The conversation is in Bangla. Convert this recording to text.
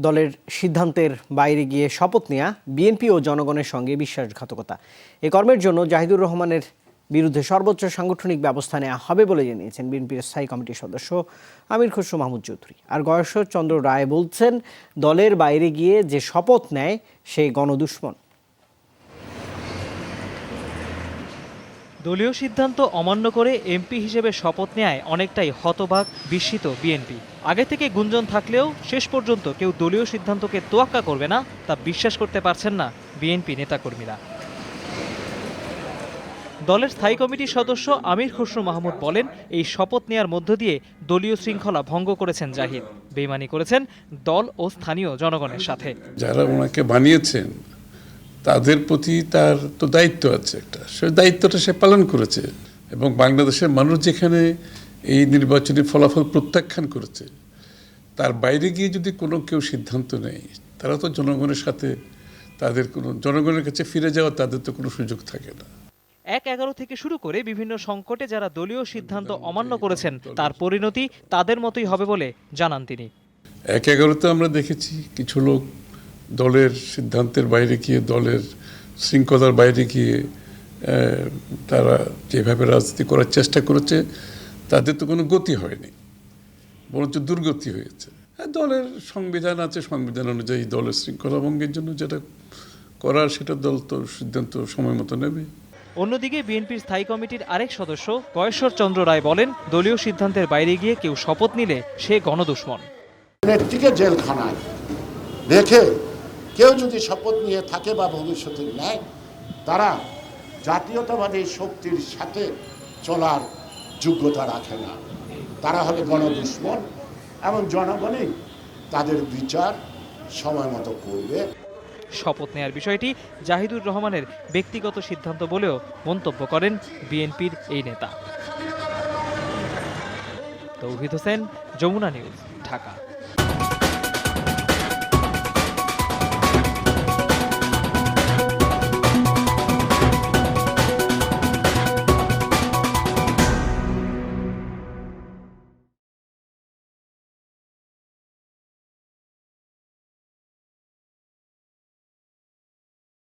দলের সিদ্ধান্তের বাইরে গিয়ে শপথ নেয়া বিএনপি ও জনগণের সঙ্গে বিশ্বাসঘাতকতা। এ কর্মের জন্য জাহিদুর রহমানের বিরুদ্ধে সর্বোচ্চ সাংগঠনিক ব্যবস্থা নেওয়া হবে বলে জানিয়েছেন বিএনপির স্থায়ী কমিটির সদস্য আমির খসরু মাহমুদ চৌধুরী। আর গয়েশ্বর চন্দ্র রায় বলছেন, দলের বাইরে গিয়ে যে শপথ নেয় সে গণদুশমন। দলীয় সিদ্ধান্ত অমান্য করে এমপি হিসেবে শপথ নেয় অনেকটাই হতবাক, বিস্মিত বিএনপি। আগে থেকে গুঞ্জন থাকলেও শেষ পর্যন্ত কেউ দলীয় সিদ্ধান্তকে তোয়াক্কা করবে না তা বিশ্বাস করতে পারছেন না বিএনপি নেতাকর্মীরা। দলের স্থায়ী কমিটির সদস্য আমির খসরু মাহমুদ বলেন, এই শপথ নেয়ার মধ্য দিয়ে দলীয় শৃঙ্খলা ভঙ্গ করেছেন জাহিদ, বেইমানি করেছেন দল ও স্থানীয় জনগণের সাথে। যারা ওনাকে বানিয়েছেন তাদের প্রতি তার তো দায়িত্ব আছে, একটা সে দায়িত্বটা সে পালন করেছে এবং বাংলাদেশের মানুষ যেখানে এই নির্বাচনী ফলাফল প্রত্যাখ্যান করেছে, তার বাইরে গিয়ে যদি কোনো কেউ সিদ্ধান্ত নেয়, তারা তো জনগণের সাথে তাদের কোনো জনগণের কাছে ফিরে যাওয়া তাদের তো কোনো সুযোগ থাকে না। ১-১১ থেকে শুরু করে বিভিন্ন সংকটে যারা দলীয় সিদ্ধান্ত অমান্য করেছেন তার পরিণতি তাদের মতোই হবে বলে জানান তিনি। ১-১১-তে আমরা দেখেছি কিছু লোক দলের সিদ্ধান্তের বাইরে গিয়ে, দলের শৃঙ্খলার বাইরে গিয়ে তারা যেভাবে রাজনীতি করার চেষ্টা করেছে, তাদের তো কোনো গতি হয়নি, বরঞ্চ দুর্গতি হয়েছে। দলের সংবিধান আছে, সংবিধান অনুযায়ী দলের শৃঙ্খলা ভঙ্গের জন্য যেটা করার সেটা দল তো সিদ্ধান্ত সময় মতো নেবে। অন্যদিকে বিএনপির স্থায়ী কমিটির আরেক সদস্য গয়েশ্বর চন্দ্র রায় বলেন, দলীয় সিদ্ধান্তের বাইরে গিয়ে কেউ শপথ নিলে সে গণদুশমন। নেত্রীকে জেলখানায় রেখে কেউ যদি শপথ নিয়ে থাকে বা ভবিষ্যতে নেয়, তারা জাতীয়তাবাদী শক্তির সাথে চলার যোগ্যতা রাখে না, তারা হলে গণদুশমন এবং জনগণই তাদের বিচার সময় মতো করবে। শপথ নেয়ার বিষয়টি জাহিদুর রহমানের ব্যক্তিগত সিদ্ধান্ত বলেও মন্তব্য করেন বিএনপির এই নেতা। তৌহিদ হোসেন, যমুনা নিউজ, ঢাকা।